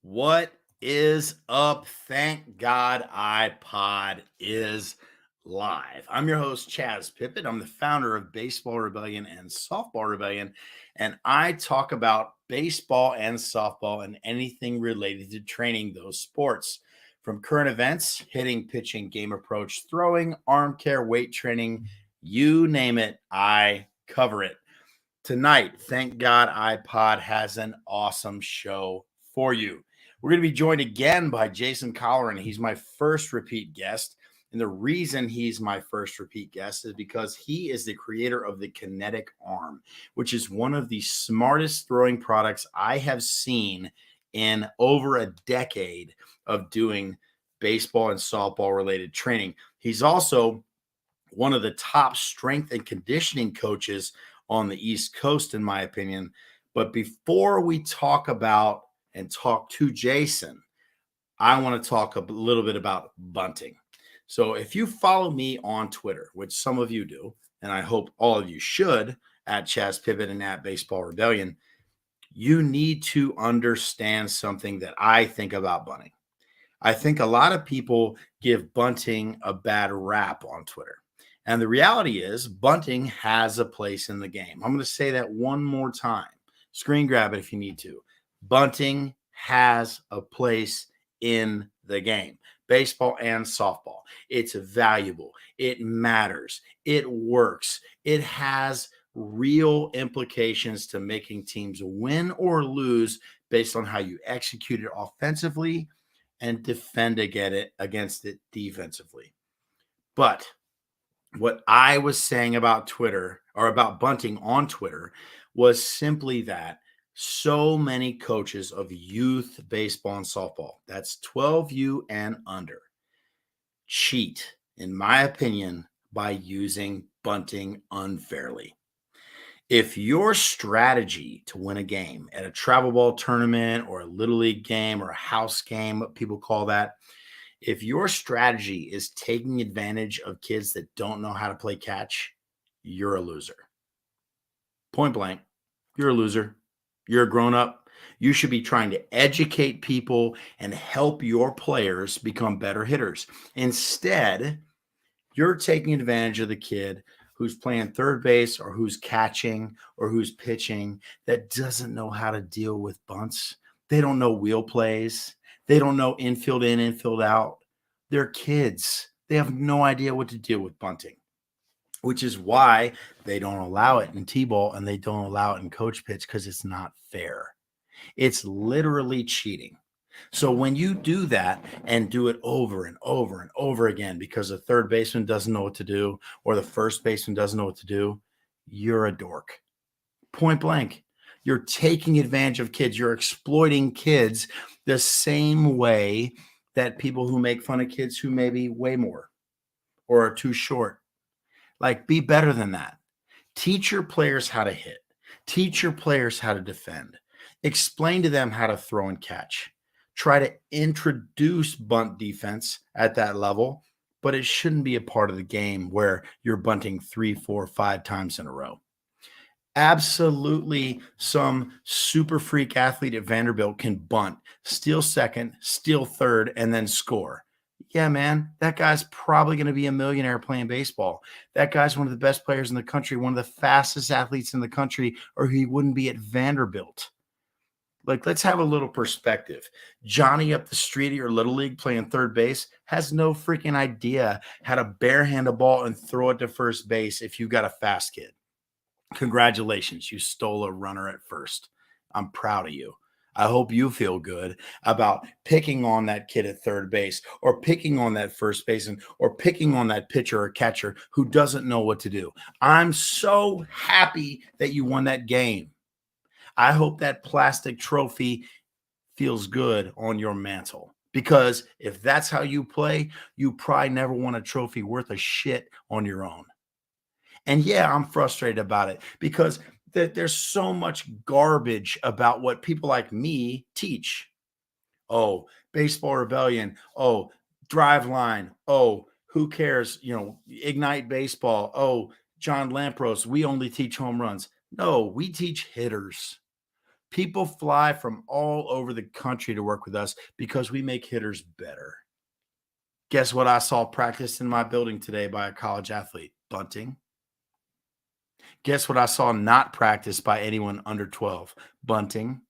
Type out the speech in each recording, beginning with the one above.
What is up? Thank God iPod is live. I'm your host, Chaz Pippett. I'm the founder of Baseball Rebellion and Softball Rebellion, and I talk about baseball and softball and anything related to training those sports. From current events, hitting, pitching, game approach, throwing, arm care, weight training, you name it, I cover it. Tonight, thank God iPod has an awesome show for you. We're going to be joined again by Jason Colleran. He's my first repeat guest. And the reason he's my first repeat guest is because he is the creator of the Kinetic Arm, which is one of the smartest throwing products I have seen in over a decade of doing baseball and softball related training. He's also one of the top strength and conditioning coaches on the East Coast, in my opinion. But before we talk about and talk to Jason, I want to talk a little bit about bunting. So if you follow me on Twitter, which some of you do, and I hope all of you should, at Chaz Pippett and at Baseball Rebellion, you need to understand something that I think about bunting. I think a lot of people give bunting a bad rap on Twitter. And the reality is, bunting has a place in the game. I'm going to say that one more time. Screen grab it if you need to. Bunting has a place in the game. Baseball and softball. It's valuable. It matters. It works. It has real implications to making teams win or lose based on how you execute it offensively and defend against it defensively. But what I was saying about Twitter or about bunting on Twitter was simply that so many coaches of youth baseball and softball, that's 12U and under, cheat, in my opinion, by using bunting unfairly. If your strategy to win a game at a travel ball tournament or a little league game or a house game, what people call that, if your strategy is taking advantage of kids that don't know how to play catch, you're a loser. Point blank, you're a loser. You're a grown up. You should be trying to educate people and help your players become better hitters. Instead, you're taking advantage of the kid who's playing third base or who's catching or who's pitching that doesn't know how to deal with bunts. They don't know wheel plays. They don't know infield in, infield out. They're kids. They have no idea what to deal with bunting, which is why they don't allow it in T-ball and they don't allow it in coach pitch because it's not fair. It's literally cheating. So when you do that and do it over and over and over again because the third baseman doesn't know what to do or the first baseman doesn't know what to do, you're a dork. Point blank. You're taking advantage of kids. You're exploiting kids the same way that people who make fun of kids who maybe weigh more or are too short. Like, be better than that. Teach your players how to hit. Teach your players how to defend. Explain to them how to throw and catch. Try to introduce bunt defense at that level, but it shouldn't be a part of the game where you're bunting 3, 4, 5 times in a row. Absolutely, some super freak athlete at Vanderbilt can bunt, steal second, steal third, and then score. Yeah, man, that guy's probably going to be a millionaire playing baseball. That guy's one of the best players in the country, one of the fastest athletes in the country, or he wouldn't be at Vanderbilt. Like, let's have a little perspective. Johnny up the street at your little league playing third base has no freaking idea how to barehand a ball and throw it to first base if you got a fast kid. Congratulations, you stole a runner at first. I'm proud of you. I hope you feel good about picking on that kid at third base or picking on that first baseman or picking on that pitcher or catcher who doesn't know what to do. I'm so happy that you won that game. I hope that plastic trophy feels good on your mantle, because if that's how you play, you probably never won a trophy worth a shit on your own. And yeah, I'm frustrated about it because there's so much garbage about what people like me teach. Oh, Baseball Rebellion. Oh, Drive Line. Oh, who cares? Ignite Baseball. Oh, John Lampros. We only teach home runs. No, we teach hitters. People fly from all over the country to work with us because we make hitters better. Guess what I saw practiced in my building today by a college athlete? Bunting. Guess what I saw not practiced by anyone under 12? Bunting.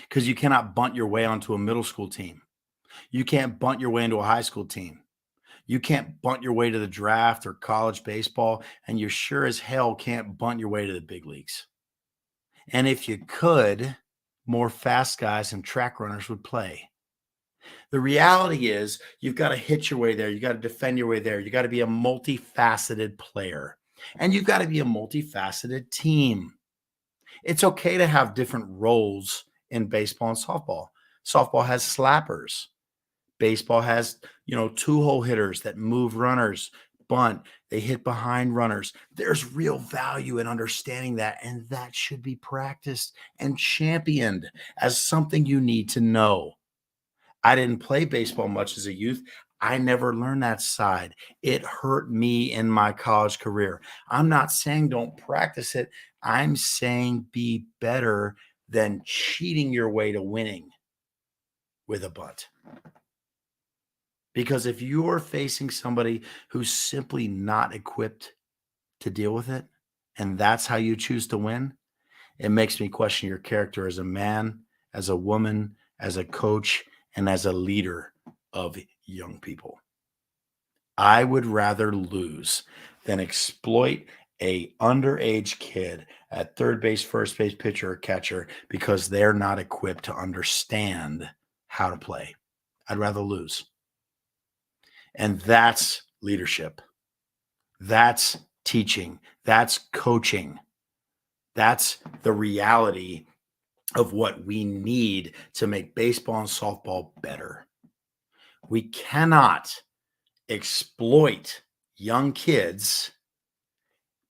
Because you cannot bunt your way onto a middle school team. You can't bunt your way into a high school team. You can't bunt your way to the draft or college baseball, and you sure as hell can't bunt your way to the big leagues. And if you could, more fast guys and track runners would play. The reality is you've got to hit your way there. You got to defend your way there. You got to be a multifaceted player, and you've got to be a multifaceted team. It's okay to have different roles in baseball and softball. Softball has slappers. Baseball has, two-hole hitters that move runners, bunt, they hit behind runners. There's real value in understanding that, and that should be practiced and championed as something you need to know. I didn't play baseball much as a youth. I never learned that side. It hurt me in my college career. I'm not saying don't practice it. I'm saying be better than cheating your way to winning with a bunt. Because if you're facing somebody who's simply not equipped to deal with it, and that's how you choose to win, it makes me question your character as a man, as a woman, as a coach, and as a leader of young people. I would rather lose than exploit a underage kid at third base, first base, pitcher, or catcher because they're not equipped to understand how to play. I'd rather lose. And that's leadership. That's teaching. That's coaching. That's the reality of what we need to make baseball and softball better. We cannot exploit young kids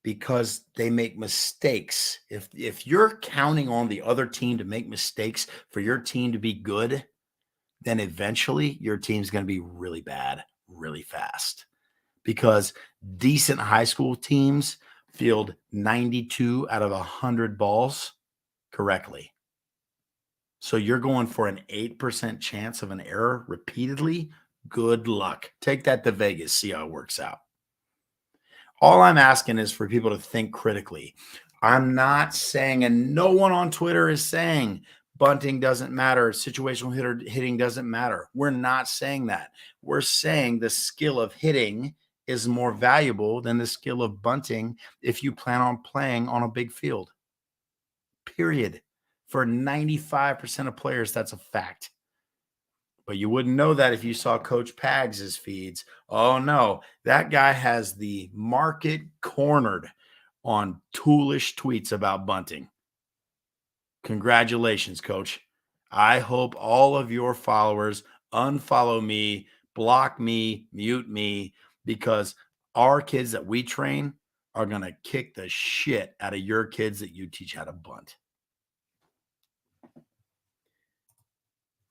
because they make mistakes. If you're counting on the other team to make mistakes for your team to be good, then eventually your team's going to be really bad really fast, because decent high school teams field 92 out of 100 balls correctly. So you're going for an 8% chance of an error repeatedly. Good luck. Take that to Vegas, see how it works out. All I'm asking is for people to think critically. I'm not saying, and no one on Twitter is saying, bunting doesn't matter, situational hitting doesn't matter. We're not saying that. We're saying the skill of hitting is more valuable than the skill of bunting if you plan on playing on a big field. Period. For 95% of players, that's a fact. But you wouldn't know that if you saw Coach Pags' feeds. Oh, no, that guy has the market cornered on toolish tweets about bunting. Congratulations, Coach. I hope all of your followers unfollow me, block me, mute me, because our kids that we train are going to kick the shit out of your kids that you teach how to bunt.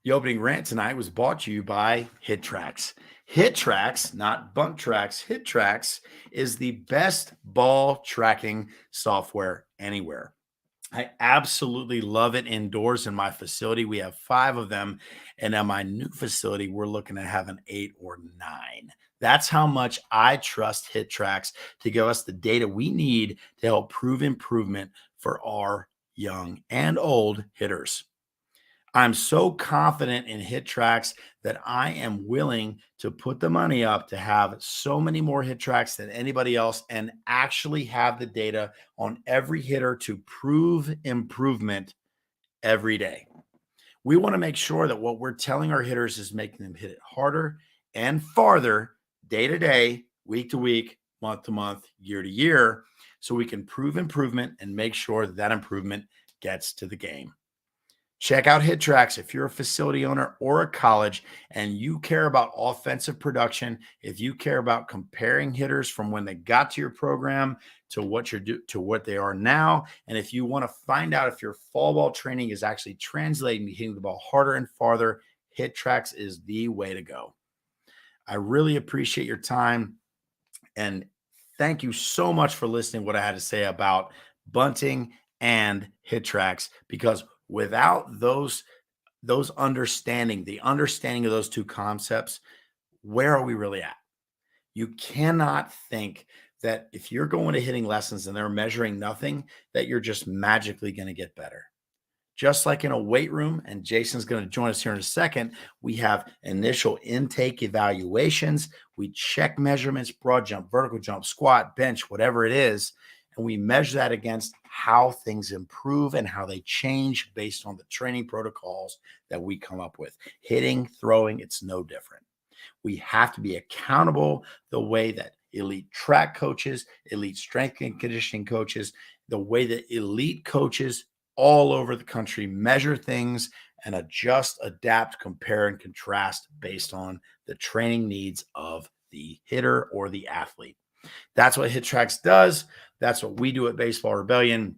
The opening rant tonight was brought to you by HitTrax. HitTrax, not BuntTrax, HitTrax is the best ball tracking software anywhere. I absolutely love it indoors in my facility. We have 5 of them. And at my new facility, we're looking to have an 8 or 9. That's how much I trust HitTrax to give us the data we need to help prove improvement for our young and old hitters. I'm so confident in HitTrax that I am willing to put the money up to have so many more HitTrax than anybody else and actually have the data on every hitter to prove improvement every day. We want to make sure that what we're telling our hitters is making them hit it harder and farther, day to day, week to week, month to month, year to year, so we can prove improvement and make sure that that improvement gets to the game. Check out HitTrax if you're a facility owner or a college and you care about offensive production. If you care about comparing hitters from when they got to your program to what they are now, and if you want to find out if your fall ball training is actually translating to hitting the ball harder and farther, HitTrax is the way to go. I really appreciate your time, and thank you so much for listening to what I had to say about bunting and HitTrax, because Without the understanding of those two concepts, where are we really at? You cannot think that if you're going to hitting lessons and they're measuring nothing, that you're just magically going to get better. Just like in a weight room, and Jason's going to join us here in a second, we have initial intake evaluations. We check measurements, broad jump, vertical jump, squat, bench, whatever it is. And we measure that against how things improve and how they change based on the training protocols that we come up with. Hitting, throwing, it's no different. We have to be accountable the way that elite track coaches, elite strength and conditioning coaches, the way that elite coaches all over the country measure things and adjust, adapt, compare, and contrast based on the training needs of the hitter or the athlete. That's what HitTrax does. That's what we do at Baseball Rebellion.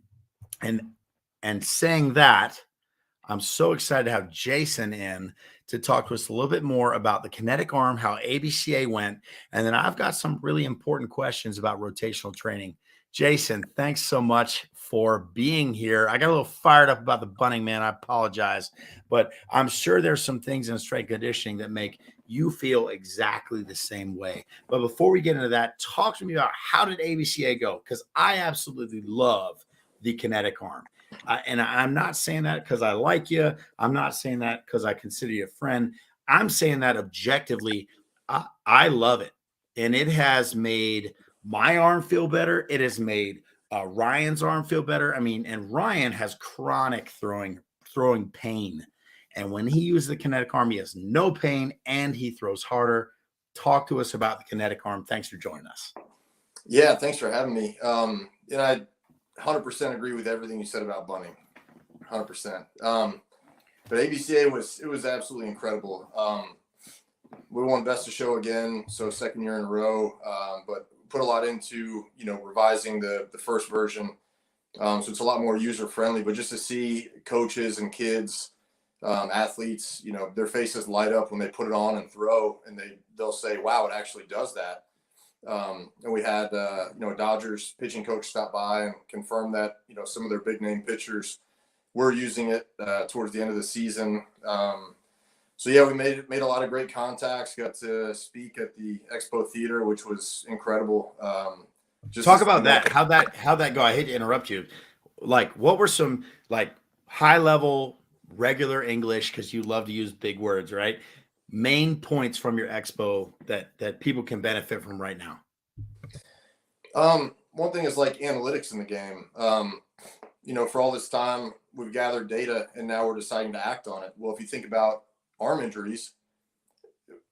And saying that, I'm so excited to have Jason in to talk to us a little bit more about the Kinetic Arm, how ABCA went, and then I've got some really important questions about rotational training. Jason, thanks so much for being here. I got a little fired up about the bunting, man. I apologize, but I'm sure there's some things in strength conditioning that make you feel exactly the same way. But before we get into that, talk to me about how did ABCA go? Because I absolutely love the Kinetic Arm. And I'm not saying that because I like you. I'm not saying that because I consider you a friend. I'm saying that objectively. I love it. And it has made my arm feel better. It has made Ryan's arm feel better. I mean, and Ryan has chronic throwing pain. And when he uses the Kinetic Arm, he has no pain and he throws harder. Talk to us about the Kinetic Arm. Thanks for joining us. Yeah, thanks for having me. And I 100% agree with everything you said about bunting. 100%. But ABCA was absolutely incredible. We won Best of Show again, so second year in a row. But put a lot into revising the first version, so it's a lot more user friendly. But just to see coaches and kids, athletes, their faces light up when they put it on and throw, and they'll say, "Wow, it actually does that." And we had a Dodgers pitching coach stop by and confirm that some of their big name pitchers were using it towards the end of the season. So yeah, we made a lot of great contacts. Got to speak at the Expo Theater, which was incredible. Just talk about that. How'd that go? I hate to interrupt you. Like, what were some high level regular English, because you love to use big words, right? Main points from your expo that people can benefit from right now? One thing is analytics in the game. For all this time we've gathered data and now we're deciding to act on it. Well, if you think about arm injuries,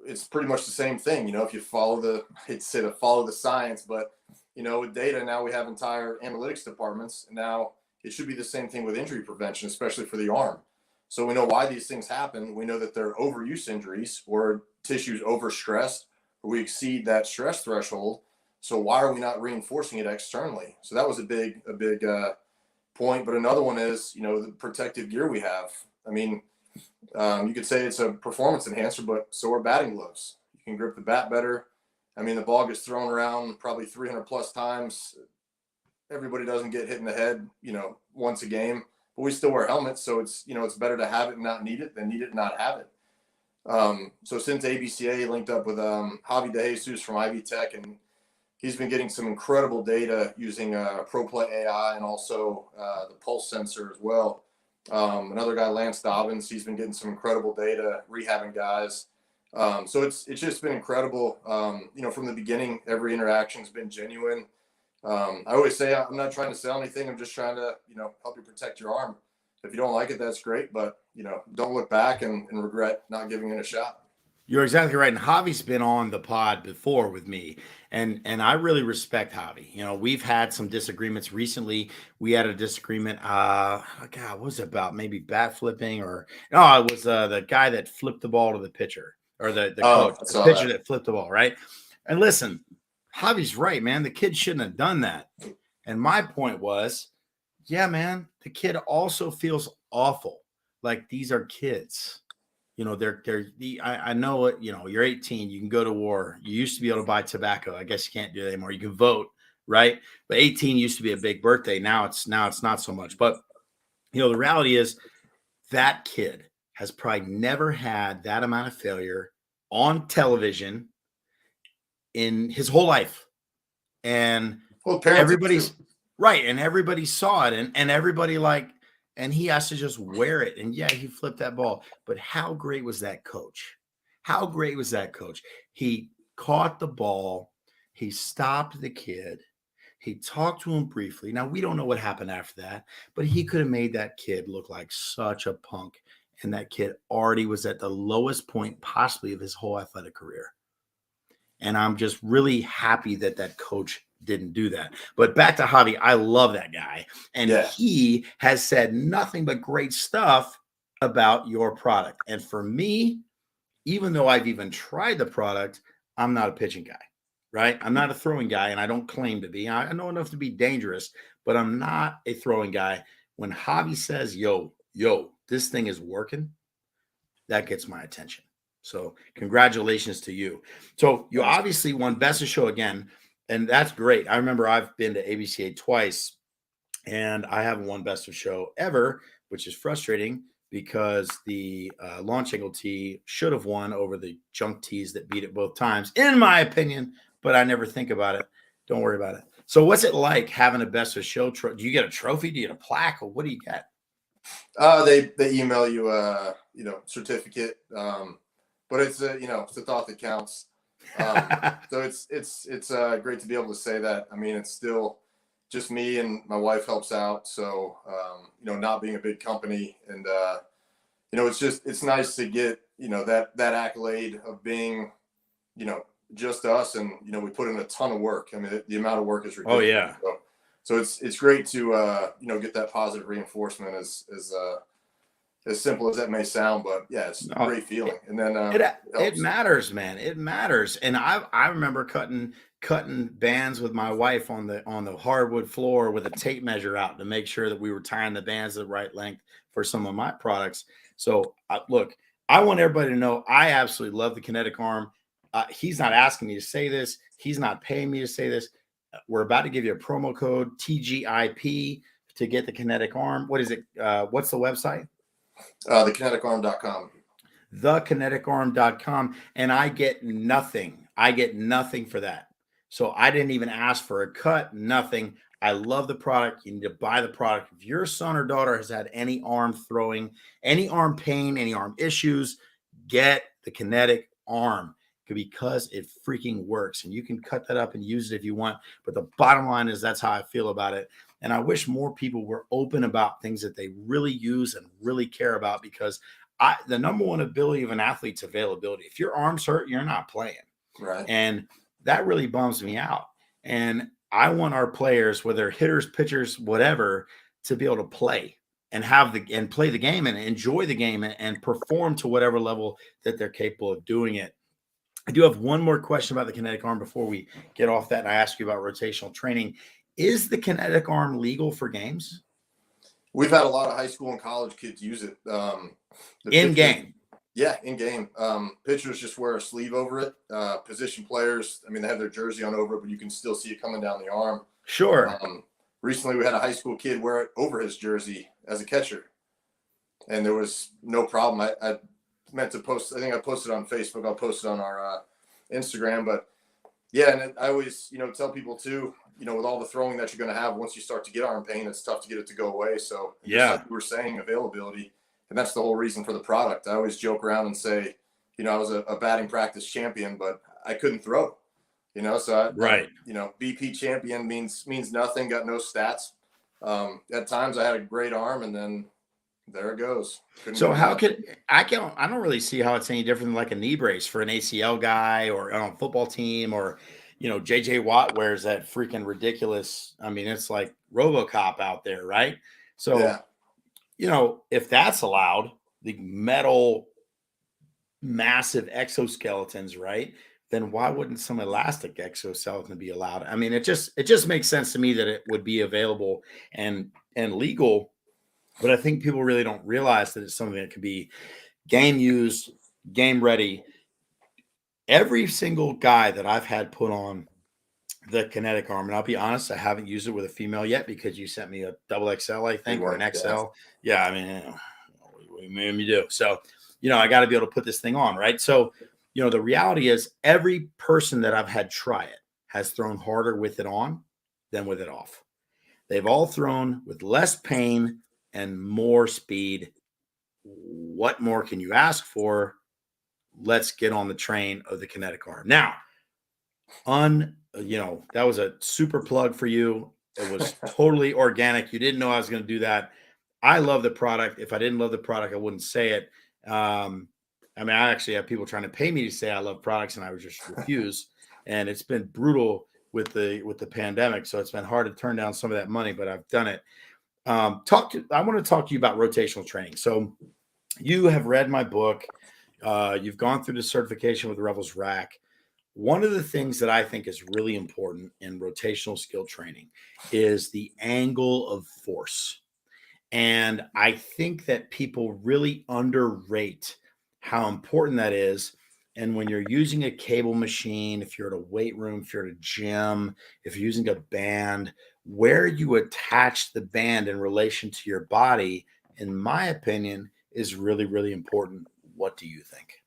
it's pretty much the same thing. If you follow the science, but with data now we have entire analytics departments, and now it should be the same thing with injury prevention, especially for the arm. So we know why these things happen. We know that they're overuse injuries or tissues overstressed, or we exceed that stress threshold. So why are we not reinforcing it externally? So that was a big point. But another one is, the protective gear we have. I mean, you could say it's a performance enhancer, but so are batting gloves. You can grip the bat better. I mean, the ball gets thrown around probably 300 plus times. Everybody doesn't get hit in the head, once a game. But we still wear helmets, so it's better to have it and not need it than need it and not have it. So since ABCA linked up with Javi De Jesus from Ivy Tech, and he's been getting some incredible data using ProPlay AI and also the pulse sensor as well. Another guy, Lance Dobbins, he's been getting some incredible data, rehabbing guys. So it's just been incredible. From the beginning, every interaction's been genuine. I always say I'm not trying to sell anything. I'm just trying to, help you protect your arm. If you don't like it, that's great. But, don't look back and regret not giving it a shot. You're exactly right. And Javi's been on the pod before with me. And I really respect Javi. We've had some disagreements recently. We had a disagreement. What was it about? Maybe bat flipping it was the guy that flipped the ball to the pitcher, or the coach, the pitcher that flipped the ball, right? And listen, Javi's right, man. The kid shouldn't have done that. And my point was, yeah, man, the kid also feels awful. Like, these are kids. I know it. You're 18. You can go to war. You used to be able to buy tobacco. I guess you can't do that anymore. You can vote, right? But 18 used to be a big birthday. Now it's not so much. But the reality is, that kid has probably never had that amount of failure on television in his whole life. And Well, parents everybody's right. And everybody saw it. And everybody and he has to just wear it. And yeah, he flipped that ball. But how great was that coach? How great was that coach? He caught the ball. He stopped the kid. He talked to him briefly. Now, we don't know what happened after that, but he could have made that kid look like such a punk. And that kid already was at the lowest point possibly of his whole athletic career. And I'm just really happy that that coach didn't do that. But back to Javi, I love that guy. And he has said nothing but great stuff about your product. And for me, even though I've even tried the product, I'm not a pitching guy, right? I'm not a throwing guy, and I don't claim to be. I know enough to be dangerous, but I'm not a throwing guy. When Javi says, yo, this thing is working, that gets my attention. So congratulations to you. So you obviously won Best of Show again, and that's great. I remember I've been to ABCA twice, and I haven't won Best of Show ever, which is frustrating because the launch angle tee should have won over the junk tees that beat it both times, in my opinion, but I never think about it. Don't worry about it. So what's it like having a Best of Show? Do you get a trophy? Do you get a plaque? Or what do you get? They email you certificate, but it's it's the thought that counts. So it's great to be able to say that. I mean, it's still just me, and my wife helps out. So not being a big company, and it's nice to get that accolade of being just us, and we put in a ton of work. I mean, the amount of work is ridiculous. Oh yeah. So it's great to get that positive reinforcement, as simple as that may sound, but yeah, it's a great feeling. And then it matters, man. It matters. And I remember cutting bands with my wife on the hardwood floor with a tape measure out to make sure that we were tying the bands the right length for some of my products. So look, I want everybody to know I absolutely love the Kinetic Arm. He's not asking me to say this. He's not paying me to say this. We're about to give you a promo code TGIP to get the Kinetic Arm. What is it? What's the website? TheKineticArm.com. TheKineticArm.com. And I get nothing. I get nothing for that. So I didn't even ask for a cut, nothing. I love the product. You need to buy the product. If your son or daughter has had any arm throwing, any arm pain, any arm issues, get the Kinetic Arm because it freaking works. And you can cut that up and use it if you want. But the bottom line is that's how I feel about it. And I wish more people were open about things that they really use and really care about, because the number one ability of an athlete's availability. If your arm's hurt, you're not playing. Right. And that really bums me out. And I want our players, whether hitters, pitchers, whatever, to be able to play and play the game and enjoy the game and perform to whatever level that they're capable of doing it. I do have one more question about the Kinetic Arm before we get off that, and I ask you about rotational training. Is the Kinetic Arm legal for games? We've had a lot of high school and college kids use it. In game? Yeah, in game. Pitchers just wear a sleeve over it. Position players, I mean, they have their jersey on over it, but you can still see it coming down the arm. Sure. Recently, we had a high school kid wear it over his jersey as a catcher, and there was no problem. I meant to post. I think I posted on Facebook. I'll post it on our Instagram. But yeah, and I always tell people too. With all the throwing that you're going to have, once you start to get arm pain, it's tough to get it to go away. So yeah, like we were saying, availability, and that's the whole reason for the product. I always joke around and say, I was a batting practice champion, but I couldn't throw. So right. BP champion means nothing. Got no stats. At times I had a great arm, and then there it goes. So how could I don't really see how it's any different than like a knee brace for an ACL guy or on a football team, or JJ Watt wears that freaking ridiculous. I mean, it's like RoboCop out there, right? So if that's allowed, the metal massive exoskeletons, right? Then why wouldn't some elastic exoskeleton be allowed? I mean, it just makes sense to me that it would be available and legal. But I think people really don't realize that it's something that could be game used, game ready. Every single guy that I've had put on the Kinetic Arm, and I'll be honest, I haven't used it with a female yet because you sent me a XXL, I think, or an XL. Yeah, I mean, Maybe you do. So, I got to be able to put this thing on, right? So, the reality is every person that I've had try it has thrown harder with it on than with it off. They've all thrown with less pain and more speed. What more can you ask for? Let's get on the train of the Kinetic Arm. Now, that was a super plug for you. It was totally organic. You didn't know I was going to do that. I love the product. If I didn't love the product, I wouldn't say it. I actually have people trying to pay me to say I love products, and I would just refuse. And it's been brutal with the pandemic, so it's been hard to turn down some of that money, but I've done it. I want to talk to you about rotational training. So you have read my book. You've gone through the certification with Rebels Rack. One of the things that I think is really important in rotational skill training is the angle of force. And I think that people really underrate how important that is. And when you're using a cable machine, if you're at a weight room, if you're at a gym, if you're using a band, where you attach the band in relation to your body, in my opinion, is really, really important. What do you think?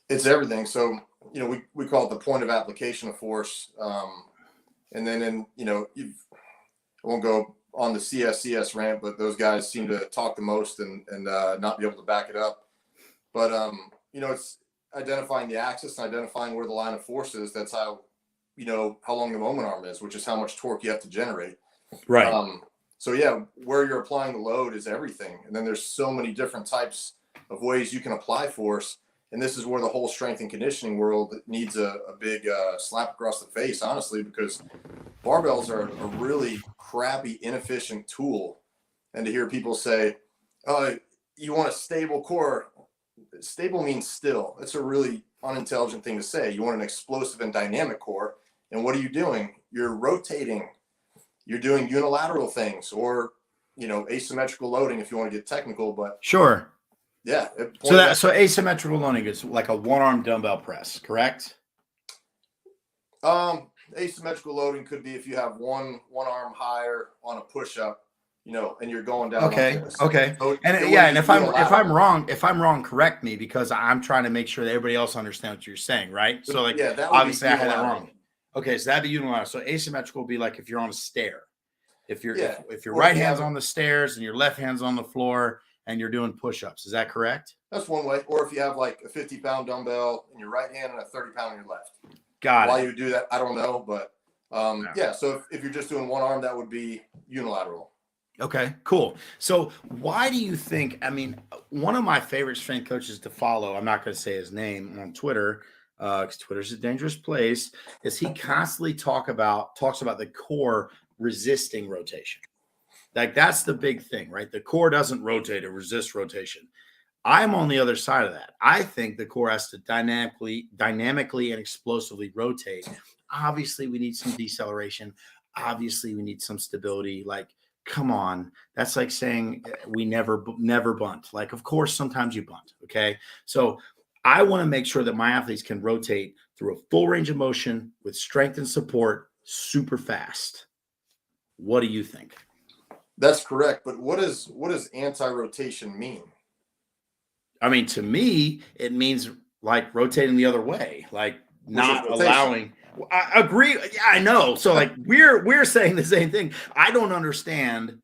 It's everything. So, we call it the point of application of force. And then, I won't go on the CSCS rant, but those guys seem to talk the most and not be able to back it up. But, it's identifying the axis and identifying where the line of force is. That's how, how long the moment arm is, which is how much torque you have to generate. Right. So yeah, where you're applying the load is everything. And then there's so many different types of ways you can apply force. And this is where the whole strength and conditioning world needs a big slap across the face, honestly, because barbells are a really crappy, inefficient tool. And to hear people say, oh, you want a stable core. Stable means still. That's a really unintelligent thing to say. You want an explosive and dynamic core. And what are you doing? You're rotating. You're doing unilateral things, or, asymmetrical loading if you want to get technical. But sure. Yeah. So asymmetrical loading is like a one-arm dumbbell press, correct? Asymmetrical loading could be if you have one arm higher on a push-up, and you're going down. Okay. Like this. Okay. So and if I'm wrong, correct me, because I'm trying to make sure that everybody else understands what you're saying, right? So obviously I had that wrong. Okay, so that'd be unilateral. So asymmetrical would be like if you're on a stair. If your right hand's on the stairs and your left hand's on the floor and you're doing push-ups. Is that correct? That's one way. Or if you have like a 50-pound dumbbell in your right hand and a 30-pound in your left. Got it. Why you would do that, I don't know. But so if you're just doing one arm, that would be unilateral. Okay, cool. So why do you think, one of my favorite strength coaches to follow, I'm not going to say his name on Twitter, because Twitter's a dangerous place, is he constantly talks about the core resisting rotation. Like that's the big thing, right? The core doesn't rotate, it resists rotation. I'm on the other side of that. I think the core has to dynamically and explosively rotate. Obviously, we need some deceleration. Obviously, we need some stability. Like, come on. That's like saying we never bunt. Like, of course, sometimes you bunt. Okay. So I want to make sure that my athletes can rotate through a full range of motion with strength and support super fast. What do you think? That's correct. But what does anti-rotation mean? To me, it means like rotating the other way, like not allowing. I agree. Yeah, I know. So like we're saying the same thing. I don't understand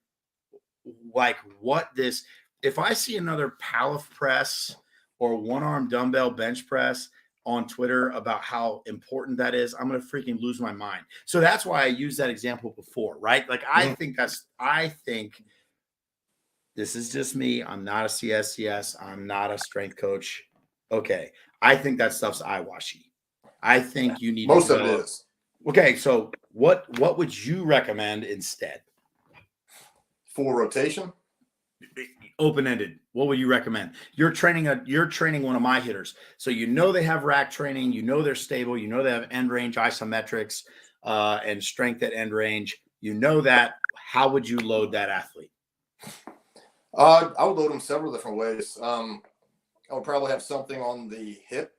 like what this. If I see another Palaf press or one-arm dumbbell bench press on Twitter about how important that is, I'm going to freaking lose my mind. So that's why I used that example before, right? Like I think this is just me. I'm not a CSCS. I'm not a strength coach. Okay. I think that stuff's eye-washy. I think you need most of it is. Okay. So what would you recommend instead? For rotation? Open-ended. What would you recommend? You're training one of my hitters. So they have rack training, they're stable, they have end range isometrics and strength at end range. That. How would you load that athlete? I would load them several different ways. I would probably have something on the hip.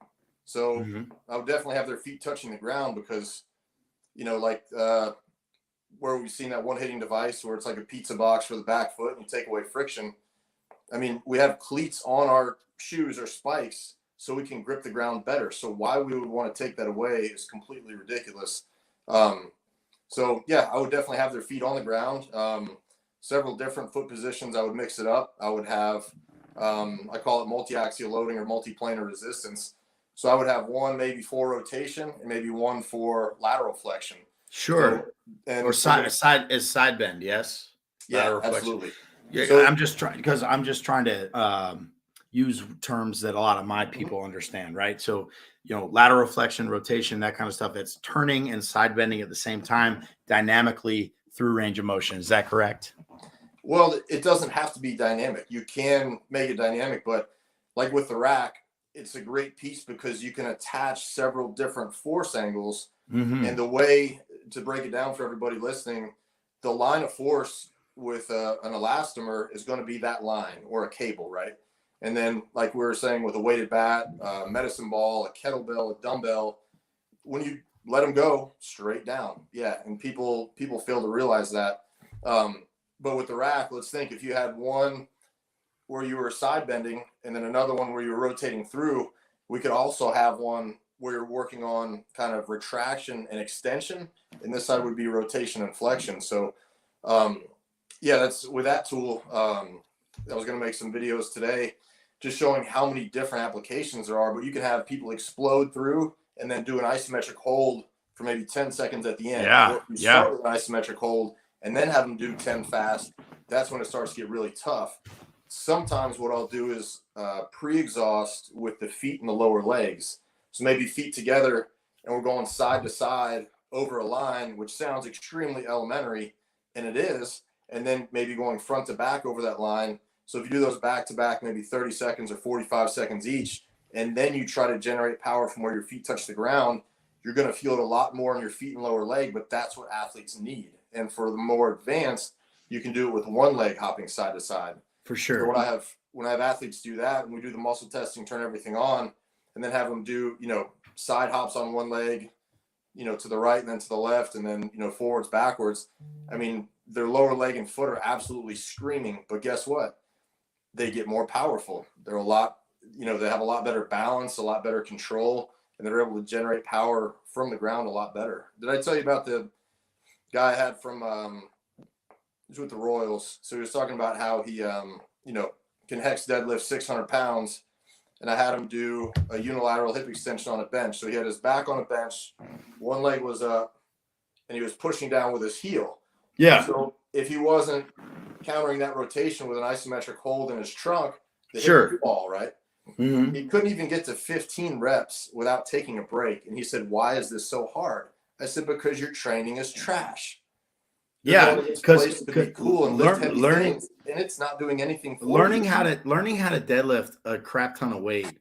So I would definitely have their feet touching the ground because, where we've seen that one hitting device where it's like a pizza box for the back foot and you take away friction. I mean, we have cleats on our shoes or spikes so we can grip the ground better. So why we would want to take that away is completely ridiculous. So yeah, I would definitely have their feet on the ground. Several different foot positions. I would mix it up. I would have, I call it multi-axial loading or multi-planar resistance. So I would have one maybe for rotation and maybe one for lateral flexion. Sure. So, and Or side bend. Yes. yeah, Lateral flexion. absolutely. Yeah. So I'm just trying to use terms that a lot of my people understand. Right. So, lateral flexion, rotation, that kind of stuff. It's turning and side bending at the same time dynamically through range of motion. Is that correct? well, it doesn't have to be dynamic. You can make it dynamic, but like with the rack, it's a great piece because you can attach several different force angles. Mm-hmm. And the way to break it down for everybody listening, the line of force with an elastomer is going to be that line or a cable, right? And then, like we were saying, with a weighted bat, medicine ball, a kettlebell, a dumbbell, when you let them go straight down, yeah. And people fail to realize that. But with the rack, let's think if you had one where you were side bending and then another one where you were rotating through, we could also have one where you're working on kind of retraction and extension, and this side would be rotation and flexion. So yeah, that's with that tool. I was going to make some videos today just showing how many different applications there are, but you can have people explode through and then do an isometric hold for maybe 10 seconds at the end. Yeah. Or if you start with an isometric hold and then have them do 10 fast, that's when it starts to get really tough. Sometimes what I'll do is pre-exhaust with the feet and the lower legs. So maybe feet together and we're going side to side over a line, which sounds extremely elementary, and it is. And then maybe going front to back over that line. So if you do those back to back, maybe 30 seconds or 45 seconds each, and then you try to generate power from where your feet touch the ground, you're going to feel it a lot more in your feet and lower leg, but that's what athletes need. And for the more advanced, you can do it with one leg hopping side to side. For sure. So when I have athletes do that, and we do the muscle testing, turn everything on, and then have them do, side hops on one leg, to the right and then to the left, and then, forwards, backwards. I mean, their lower leg and foot are absolutely screaming, but guess what? They get more powerful. They're a lot, they have a lot better balance, a lot better control, and they're able to generate power from the ground a lot better. Did I tell you about the guy I had from, he was with the Royals. So he was talking about how he, can hex deadlift 600 pounds. And I had him do a unilateral hip extension on a bench. So he had his back on a bench, one leg was up, and he was pushing down with his heel. Yeah. So if he wasn't countering that rotation with an isometric hold in his trunk, the Sure. hip would fall, right? Mm-hmm. He couldn't even get to 15 reps without taking a break. And he said, "Why is this so hard?" I said, "Because your training is trash." Yeah, because to be cool and lift heavy things, and it's not doing anything for learning you. how to deadlift a crap ton of weight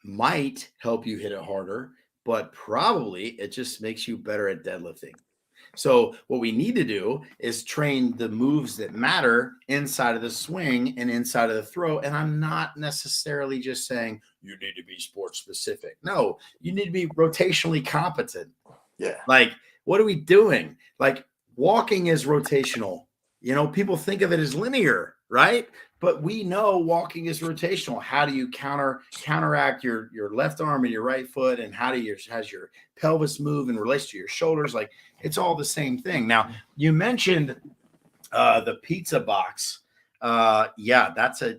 might help you hit it harder, but probably it just makes you better at deadlifting. So what we need to do is train the moves that matter inside of the swing and inside of the throw. And I'm not necessarily just saying you need to be sports specific. No, you need to be rotationally competent. Yeah. Like, what are we doing? Like, walking is rotational. People think of it as linear, right? But we know walking is rotational. How do you counteract your left arm and your right foot, and how has your pelvis move in relation to your shoulders? Like, it's all the same thing. Now, you mentioned the pizza box. Yeah, that's a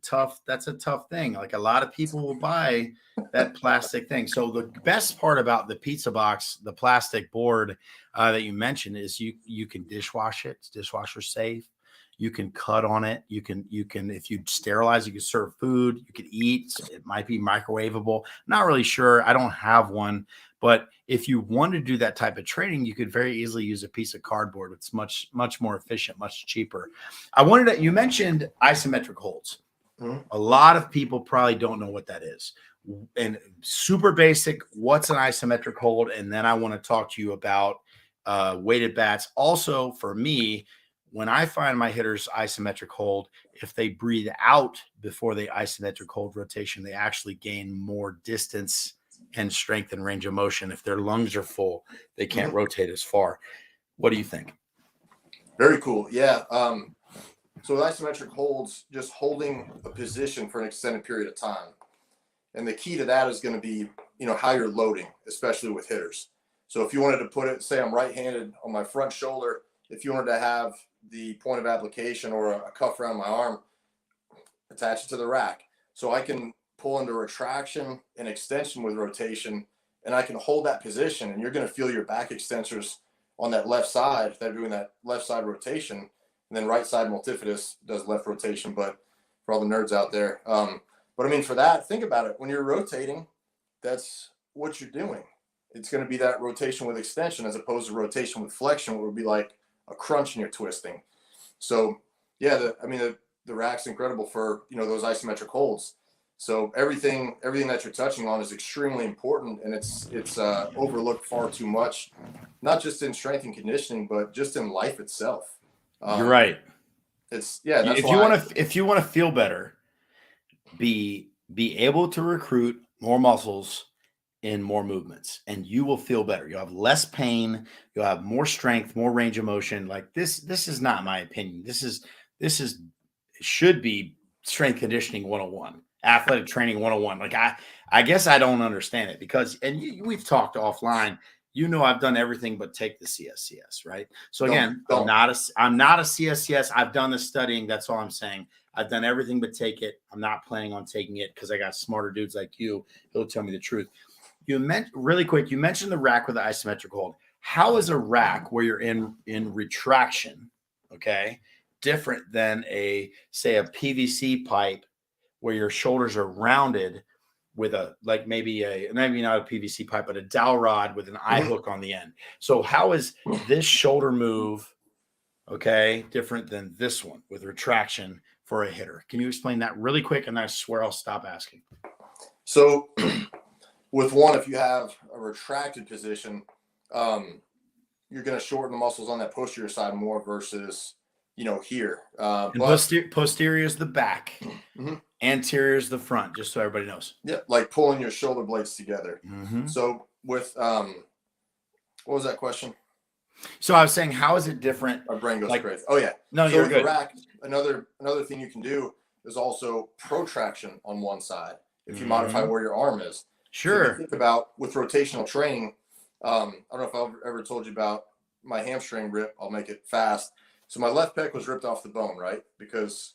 tough thing. Like, a lot of people will buy that plastic thing. So the best part about the pizza box, the plastic board that you mentioned, is you can dishwash it. It's dishwasher safe. You can cut on it. You can, if you sterilize, you can serve food, you can eat. It might be microwavable. Not really sure. I don't have one, but if you want to do that type of training, you could very easily use a piece of cardboard. It's much more efficient, much cheaper. You mentioned isometric holds. Mm-hmm. A lot of people probably don't know what that is. And super basic, what's an isometric hold? And then I want to talk to you about weighted bats. Also, for me, when I find my hitters isometric hold, if they breathe out before they isometric hold rotation, they actually gain more distance and strength and range of motion. If their lungs are full, they can't rotate as far. What do you think? Very cool. Yeah. So with isometric holds, just holding a position for an extended period of time. And the key to that is going to be, how you're loading, especially with hitters. So if you wanted to put it, say I'm right-handed on my front shoulder, if you wanted to have the point of application or a cuff around my arm, attach it to the rack. So I can pull into retraction and extension with rotation, and I can hold that position, and you're going to feel your back extensors on that left side. They're doing that left side rotation, and then right side multifidus does left rotation, but for all the nerds out there. But I mean, for that, think about it. When you're rotating, that's what you're doing. It's going to be that rotation with extension as opposed to rotation with flexion, where it would be like a crunch and you're twisting. So yeah, the rack's incredible for, those isometric holds. So everything that you're touching on is extremely important, and it's overlooked far too much, not just in strength and conditioning, but just in life itself. You're right. That's if you want to feel better, be able to recruit more muscles in more movements, and you will feel better. You'll have less pain. You'll have more strength, more range of motion. Like this is not my opinion. This should be strength conditioning 101, athletic training 101. Like I guess I don't understand it because, we've talked offline, I've done everything but take the CSCS, right? So again, I'm not a CSCS. I've done the studying. That's all I'm saying. I've done everything but take it. I'm not planning on taking it because I got smarter dudes like you who'll tell me the truth. You mentioned the rack with the isometric hold. How is a rack where you're in retraction, okay, different than say a PVC pipe where your shoulders are rounded with maybe not a PVC pipe, but a dowel rod with an eye hook on the end? So how is this shoulder move, okay, different than this one with retraction for a hitter? Can you explain that really quick? And I swear I'll stop asking. So with one, if you have a retracted position, you're going to shorten the muscles on that posterior side more versus, here. Posterior is the back. Mm-hmm. Anterior is the front, just so everybody knows. Yeah, like pulling your shoulder blades together. Mm-hmm. So with, what was that question? So I was saying, how is it different? Our brain goes crazy. Oh yeah. No, so you're with good. The rack, another thing you can do is also protraction on one side if you modify where your arm is. Sure. So think about with rotational training. I don't know if I've ever told you about my hamstring rip. I'll make it fast. So my left pec was ripped off the bone, right? Because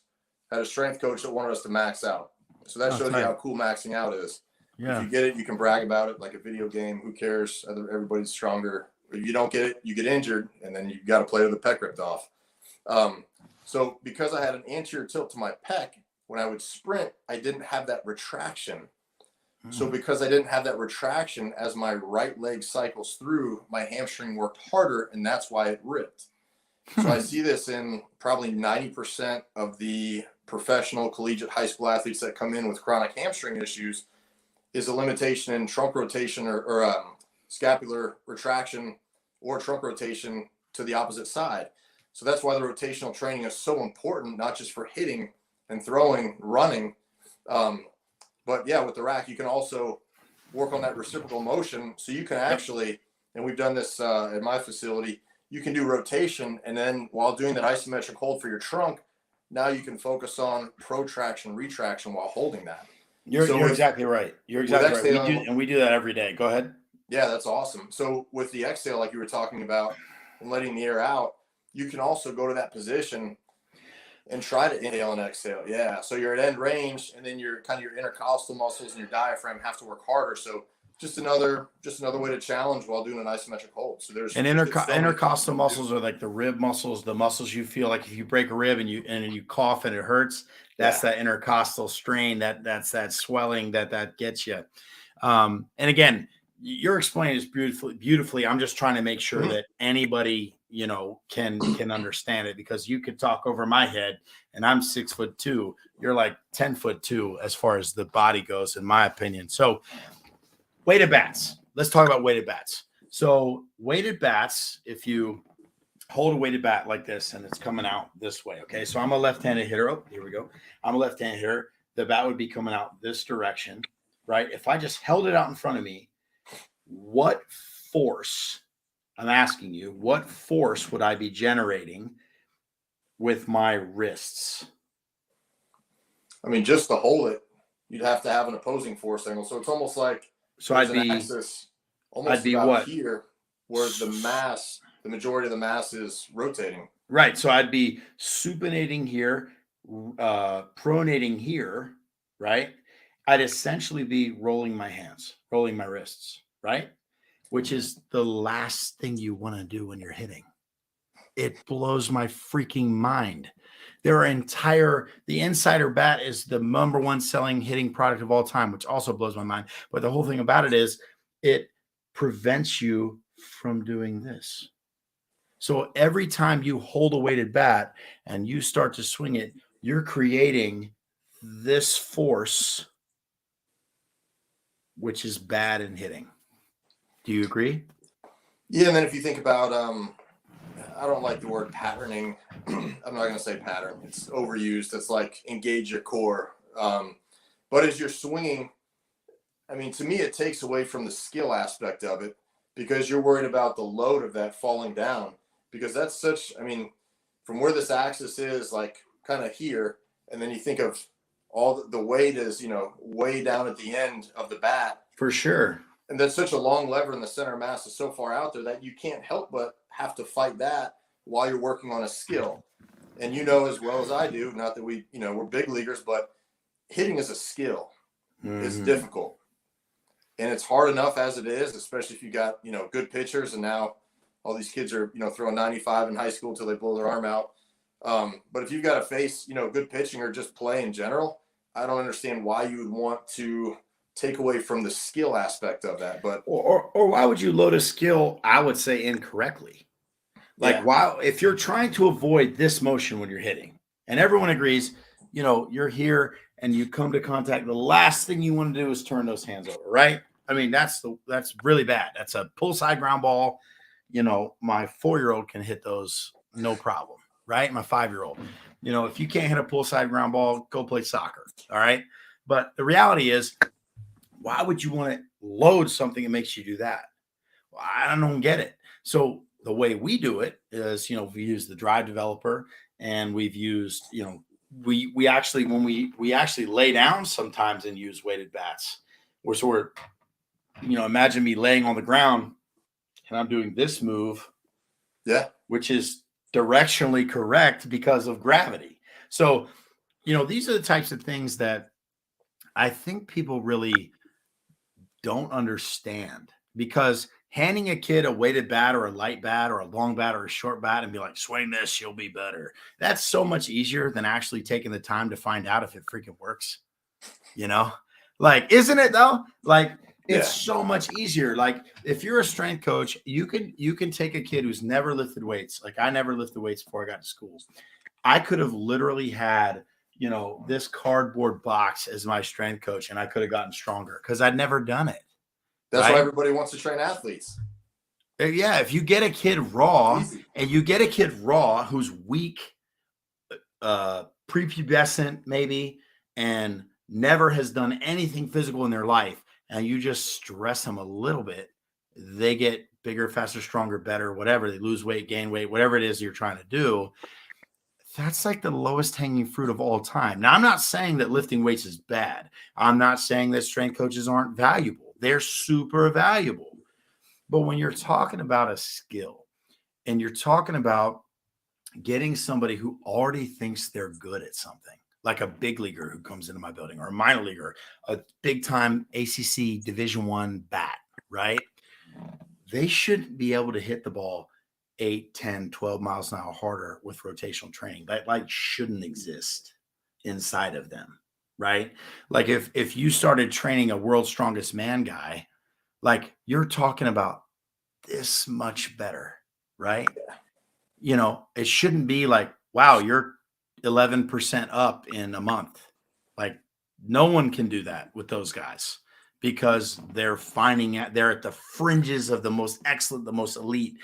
I had a strength coach that wanted us to max out. So that shows you how cool maxing out is. Yeah. If you get it, you can brag about it like a video game. Who cares? Everybody's stronger. If you don't get it, you get injured, and then you got to play with the pec ripped off. So because I had an anterior tilt to my pec, when I would sprint, I didn't have that retraction. So because I didn't have that retraction, as my right leg cycles through, my hamstring worked harder, and that's why it ripped. So I see this in probably 90% of the professional, collegiate, high school athletes that come in with chronic hamstring issues, is a limitation in trunk rotation or scapular retraction or trunk rotation to the opposite side. So that's why the rotational training is so important, not just for hitting and throwing, running, but yeah, with the rack, you can also work on that reciprocal motion. So you can actually, and we've done this at my facility, you can do rotation. And then while doing that isometric hold for your trunk, now you can focus on protraction, retraction while holding that. You're exactly right. You're exactly right. We do that every day. Go ahead. Yeah, that's awesome. So with the exhale, like you were talking about, and letting the air out, you can also go to that position and try to inhale and exhale. Yeah. So you're at end range, and then your intercostal muscles and your diaphragm have to work harder. So just another way to challenge while doing an isometric hold. So there's intercostal muscles are like the rib muscles, the muscles you feel like if you break a rib and you cough and it hurts, that's that intercostal strain, that's that swelling that gets you. And again, you're explaining this beautifully. I'm just trying to make sure that anybody can understand it, because you could talk over my head, and I'm 6'2". You're like 10'2" as far as the body goes, in my opinion. So weighted bats. Let's talk about weighted bats. So weighted bats, if you hold a weighted bat like this and it's coming out this way, okay? So I'm a left-handed hitter. Oh, here we go. I'm a left-handed hitter. The bat would be coming out this direction, right? If I just held it out in front of me, what force, I'm asking you, what force would I be generating with my wrists? I mean, just to hold it, you'd have to have an opposing force angle. So it's almost like So there's an axis almost I'd be about what? here where the majority of the mass is rotating. Right. So I'd be supinating here, pronating here, right? I'd essentially be rolling my hands, rolling my wrists, right? Which is the last thing you want to do when you're hitting. It blows my freaking mind. The Insider bat is the number one selling hitting product of all time, which also blows my mind. But the whole thing about it is it prevents you from doing this. So every time you hold a weighted bat and you start to swing it, you're creating this force, which is bad in hitting. Do you agree? Yeah, and then if you think about, I don't like the word patterning. I'm not going to say pattern. It's overused. It's like engage your core. But as you're swinging, I mean, to me, it takes away from the skill aspect of it because you're worried about the load of that falling down. Because that's such, I mean, from where this axis is, like kind of here, and then you think of all the weight is, you know, way down at the end of the bat. For sure. And that's such a long lever, and the center of mass is so far out there that you can't help but have to fight that while you're working on a skill. And you know as well as I do, not that we, you know, we're big leaguers, but hitting is a skill. It's difficult. And it's hard enough as it is, especially if you got, you know, good pitchers, and now all these kids are, you know, throwing 95 in high school until they blow their arm out. But if you've got to face, you know, good pitching or just play in general, I don't understand why you would want to take away from the skill aspect of that. But or why would you load a skill, I would say, incorrectly? Like, why, if you're trying to avoid this motion when you're hitting, and everyone agrees, you know, you're here and you come to contact, the last thing you want to do is turn those hands over, right? I mean, that's really bad. That's a pull side ground ball. You know, my 4-year-old can hit those no problem, right? My 5-year-old. You know, if you can't hit a pull side ground ball, go play soccer. All right. But the reality is, why would you want to load something that makes you do that? Well, I don't get it. So the way we do it is, you know, we use the drive developer, and we've used, you know, we actually, when we actually lay down sometimes and use weighted bats, we're sort of, you know, imagine me laying on the ground and I'm doing this move, which is directionally correct because of gravity. So, you know, these are the types of things that I think people really don't understand, because handing a kid a weighted bat or a light bat or a long bat or a short bat and be like, swing this, you'll be better. That's so much easier than actually taking the time to find out if it freaking works. You know, like, isn't it though? Like, it's so much easier. Like, if you're a strength coach, you can take a kid who's never lifted weights. Like, I never lifted weights before I got to school. I could have literally had, you know, this cardboard box as my strength coach, and I could have gotten stronger because I'd never done it. That's why everybody wants to train athletes. Yeah, if you get a kid raw, who's weak, prepubescent maybe, and never has done anything physical in their life, and you just stress them a little bit, they get bigger, faster, stronger, better, whatever. They lose weight, gain weight, whatever it is you're trying to do. That's like the lowest hanging fruit of all time. Now, I'm not saying that lifting weights is bad. I'm not saying that strength coaches aren't valuable. They're super valuable. But when you're talking about a skill and you're talking about getting somebody who already thinks they're good at something, like a big leaguer who comes into my building, or a minor leaguer, a big time ACC Division I bat, right? They should be able to hit the ball 8, 10, 12 miles an hour harder with rotational training. That like shouldn't exist inside of them, right? Like, if you started training a world's strongest man guy, like, you're talking about this much better, right? You know, it shouldn't be like, wow, you're 11% up in a month. Like, no one can do that with those guys, because they're at the fringes of the most excellent, the most elite.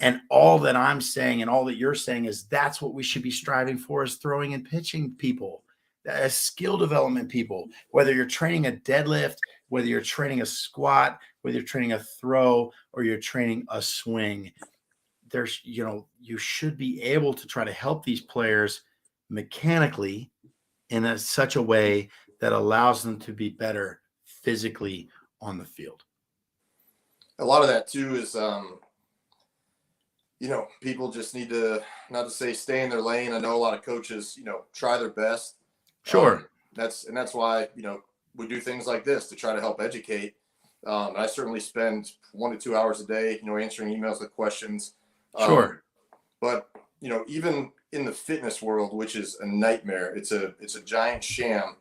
And all that I'm saying and all that you're saying is that's what we should be striving for, is throwing and pitching people, as skill development people, whether you're training a deadlift, whether you're training a squat, whether you're training a throw, or you're training a swing. there's, you should be able to try to help these players mechanically in such a way that allows them to be better physically on the field. A lot of that too is, people just need to, not to say stay in their lane. I know a lot of coaches, try their best. Sure. That's why, we do things like this to try to help educate. And I certainly spend 1 to 2 hours a day, answering emails with questions. Sure. But, even in the fitness world, which is a nightmare, it's a giant sham.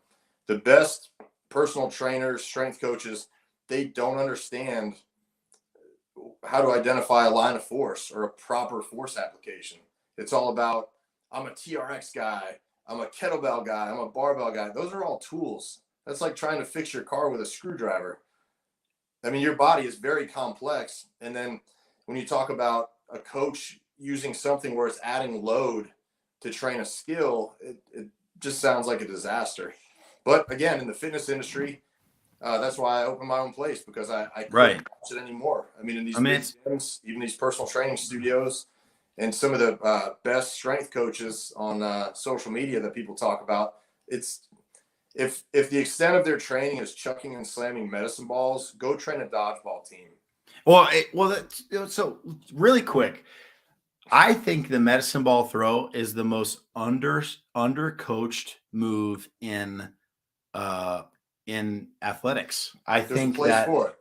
The best personal trainers, strength coaches, they don't understand how to identify a line of force or a proper force application. It's all about, I'm a TRX guy, I'm a kettlebell guy, I'm a barbell guy. Those are all tools. That's like trying to fix your car with a screwdriver. I mean, your body is very complex. And then when you talk about a coach using something where it's adding load to train a skill, it just sounds like a disaster. But again, in the fitness industry, that's why I opened my own place, because I couldn't watch it anymore. I mean, in these gyms, even these personal training studios, and some of the best strength coaches on social media that people talk about, it's if the extent of their training is chucking and slamming medicine balls, go train a dodgeball team. So really quick, I think the medicine ball throw is the most undercoached move in athletics. There's think a place that for it.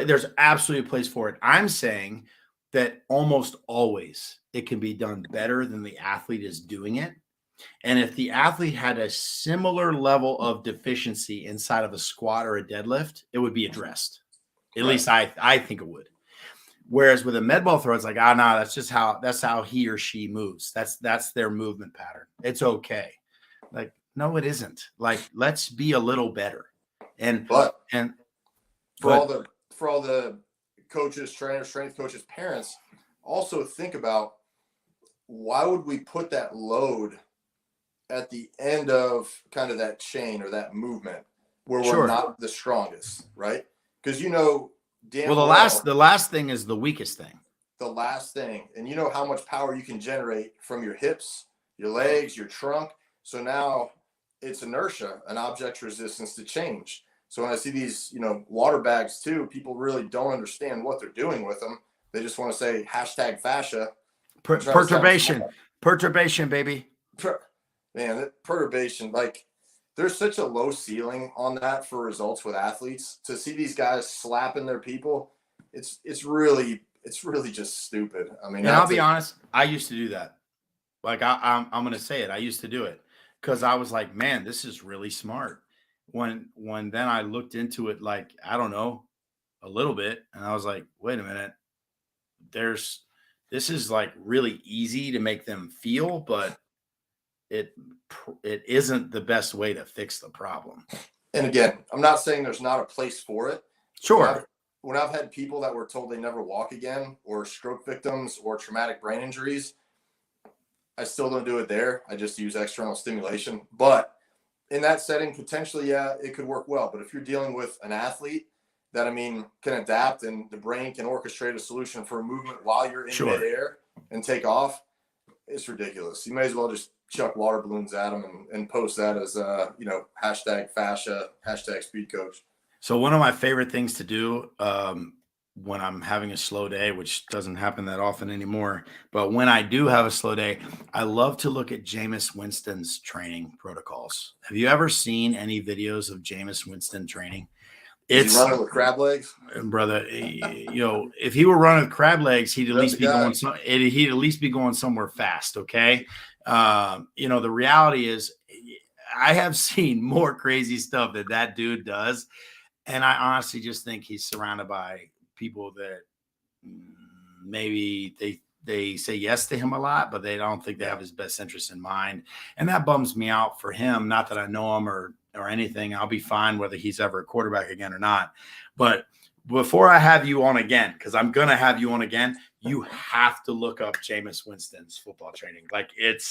There's absolutely a place for it. I'm saying that almost always it can be done better than the athlete is doing it. And if the athlete had a similar level of deficiency inside of a squat or a deadlift, it would be addressed. At least I think it would. Whereas with a med ball throw, it's like, no, that's how he or she moves. That's their movement pattern. It's okay. Like, no, it isn't. Like, let's be a little better. For all the coaches, trainers, strength coaches, parents, also think about, why would we put that load at the end of kind of that chain or that movement where we're not the strongest, right? Because the last thing is the weakest thing. The last thing. And you know how much power you can generate from your hips, your legs, your trunk. So now it's inertia, an object's resistance to change. So when I see these, water bags too, people really don't understand what they're doing with them. They just want to say #fascia. Perturbation, baby. Man, that perturbation, like, there's such a low ceiling on that for results with athletes. To see these guys slapping their people, it's really just stupid. I mean, and I'll be honest, I used to do that. Like, I'm going to say it. I used to do it because I was like, man, this is really smart. When then I looked into it, like, I don't know, a little bit, and I was like, wait a minute, this is like really easy to make them feel, but it isn't the best way to fix the problem. And again, I'm not saying there's not a place for it. Sure. When I've had people that were told they never walk again, or stroke victims, or traumatic brain injuries, I still don't do it there. I just use external stimulation. But in that setting, potentially, yeah, it could work well. But if you're dealing with an athlete that, can adapt, and the brain can orchestrate a solution for a movement while you're in midair and take off, it's ridiculous. You may as well just chuck water balloons at them and post that as, #fascia, #speedcoach. So one of my favorite things to do when I'm having a slow day, which doesn't happen that often anymore, but when I do have a slow day, I love to look at Jameis Winston's training protocols. Have you ever seen any videos of Jameis Winston training? Is he running with crab legs? Brother, if he were running with crab legs, he'd at least be going somewhere fast. Okay. The reality is, I have seen more crazy stuff that dude does. And I honestly just think he's surrounded by people that maybe they say yes to him a lot, but they don't think they have his best interest in mind. And that bums me out for him. Not that I know him or anything. I'll be fine whether he's ever a quarterback again or not. But before I have you on again, because I'm going to have you on again, you have to look up Jameis Winston's football training. Like, it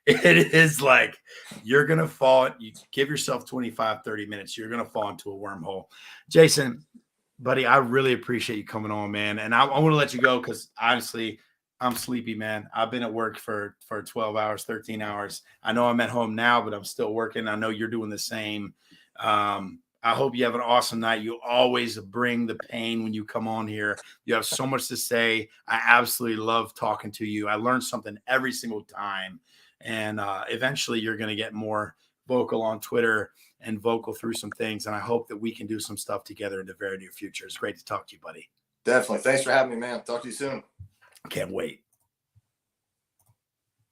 is like, you're going to fall. You give yourself 25, 30 minutes. You're going to fall into a wormhole. Jason, Buddy, I really appreciate you coming on, man. And I want to let you go because honestly, I'm sleepy, man. I've been at work for 12 hours, 13 hours. I know I'm at home now, but I'm still working. I know you're doing the same. I hope you have an awesome night. You always bring the pain when you come on here. You have so much to say. I absolutely love talking to you. I learn something every single time. And eventually you're going to get more vocal on Twitter and vocal through some things. And I hope that we can do some stuff together in the very near future. It's great to talk to you, buddy. Definitely. Thanks for having me, man. Talk to you soon. Can't wait.